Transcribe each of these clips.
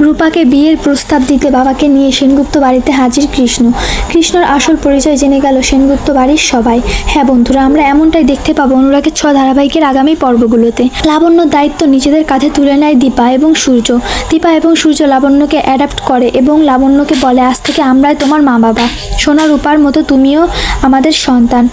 রূপাকে বিয়ের প্রস্তাব দিতে বাবাকে নিয়ে সেনগুপ্ত বাড়িতে হাজির কৃষ্ণ। কৃষ্ণর আসল পরিচয় জেনে গেল সেনগুপ্ত বাড়ির সবাই। হ্যাঁ বন্ধুরা, আমরা এমনটাই দেখতে পাবো অনুরাগের 6 ধারাবাহিকের আগামী পর্বগুলোতে। লাবণ্যর দায়িত্ব নিজেদের কাঁধে তুলে নেয় দীপা এবং সূর্য। দীপা এবং সূর্য লাবণ্যকে অ্যাডাপ্ট করে এবং লাবণ্যকে বলে, আজ থেকে আমরাই তোমার মা বাবা। সোনা রূপার মতো তুমিও আমাদের সন্তান,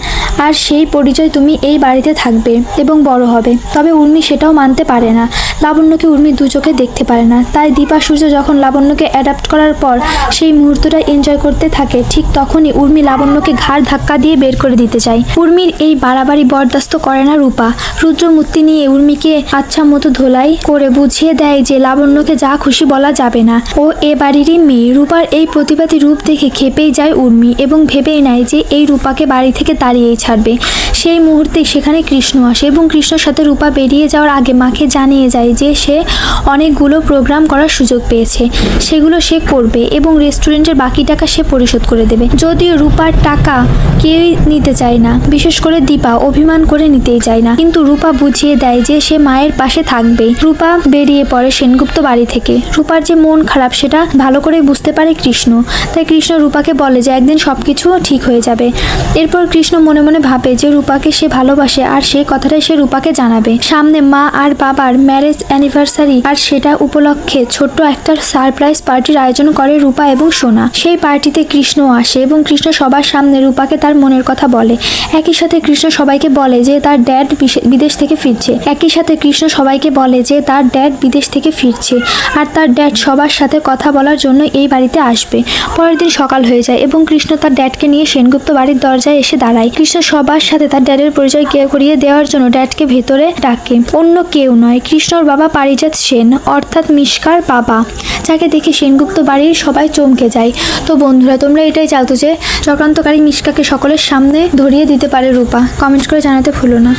আর সেই পরিচয় তুমি এই বাড়িতে থাকবে এবং বড় হবে। তবে উর্মি সেটাও মানতে পারে না। লাবণ্যকে উর্মি দু চোখে দেখতে পারে না। তাই দীপা সূর্য যখন লাবণ্যকে অ্যাডাপ্ট করার পর সেই মুহূর্তটা এনজয় করতে থাকে, ঠিক তখনই উর্মি লাবণ্যকে ঘাড় ধাক্কা দিয়ে বের করে দিতে চায়। উর্মির এই বাড়াবাড়ি বরদাস্ত করে না রূপা। রুদ্রমূর্তি নিয়ে উর্মিকে আচ্ছা মতো ধোলাই করে বুঝিয়ে দেয় যে লাবণ্যকে যা খুশি বলা যাবে না, ও এ বাড়িরই মেয়ে। রূপার এই প্রতিবাদী রূপ দেখে খেপেই যায় উর্মি এবং ভেবেই নেয় যে এই রূপাকে বাড়ি থেকে তাড়িয়েই ছাড়বে। সেই মুহূর্তে সেখানে কৃষ্ণ আসে এবং কৃষ্ণর সাথে রূপা বেরিয়ে যাওয়ার আগে মাকে জানিয়ে যায় যে সে অনেকগুলো প্রোগ্রাম করার সুযোগ পেয়েছে, সেগুলো সে করবে এবং রেস্টুরেন্টের বাকি টাকা সে পরিশোধ করে দেবে। যদিও রূপার টাকা কেউই নিতে চায় না, বিশেষ করে দীপা অভিমান করে নিতেই চায় না, কিন্তু রূপা বুঝিয়ে দেয় যে সে মায়ের পাশে থাকবে। রূপা বেরিয়ে পড়ে সেনগুপ্ত বাড়ি থেকে। রূপার যে মন খারাপ সেটা ভালো করে বুঝতে পারে কৃষ্ণ। তাই কৃষ্ণ রূপাকে বলে যে একদিন সবকিছু ঠিক হয়ে যাবে। এরপর কৃষ্ণ মনে মনে ভাবে যে রূপাকে সে ভালোবাসে আর সেই কথাটাই সে রূপাকে জানাবে। সামনে মা আর বাবার ম্যারেজ অ্যানিভার্সারি, আর সেটা উপলক্ষে ছোট্ট একটা সারপ্রাইজ পার্টির আয়োজন করে রূপা এবং সোনা। সেই পার্টিতে কৃষ্ণ আসে এবং কৃষ্ণ সবার সামনে রূপাকে তার মনের কথা বলে। একই সাথে কৃষ্ণ সবাইকে বলে যে তার ড্যাড বিদেশ থেকে ফিরছে আর তার ড্যাড সবার সাথে কথা বলার জন্য এই বাড়িতে আসবে। পরের দিন সকাল হয়ে যায় এবং কৃষ্ণ তার ড্যাডকে নিয়ে সেনগুপ্ত বাড়ির দরজায় এসে দাঁড়ায়। কৃষ্ণ সবার সাথে তার ড্যাডের পরিচয় করিয়ে দেওয়ার জন্য ড্যাডকে ভেতরে ডাকে। অন্য কেউ নয়, কৃষ্ণর বাবা পারিজাত সেন, অর্থাৎ মিশকার বাবা, যাকে দেখে সেনগুপ্ত বাড়ির সবাই চমকে যায়। তো বন্ধুরা, তোমরা এটাই জানতো যে চক্রান্তকারী মিশকাকে সকলের সামনে ধরিয়ে দিতে পারে রূপা? কমেন্ট করে জানাতে ভুলো না।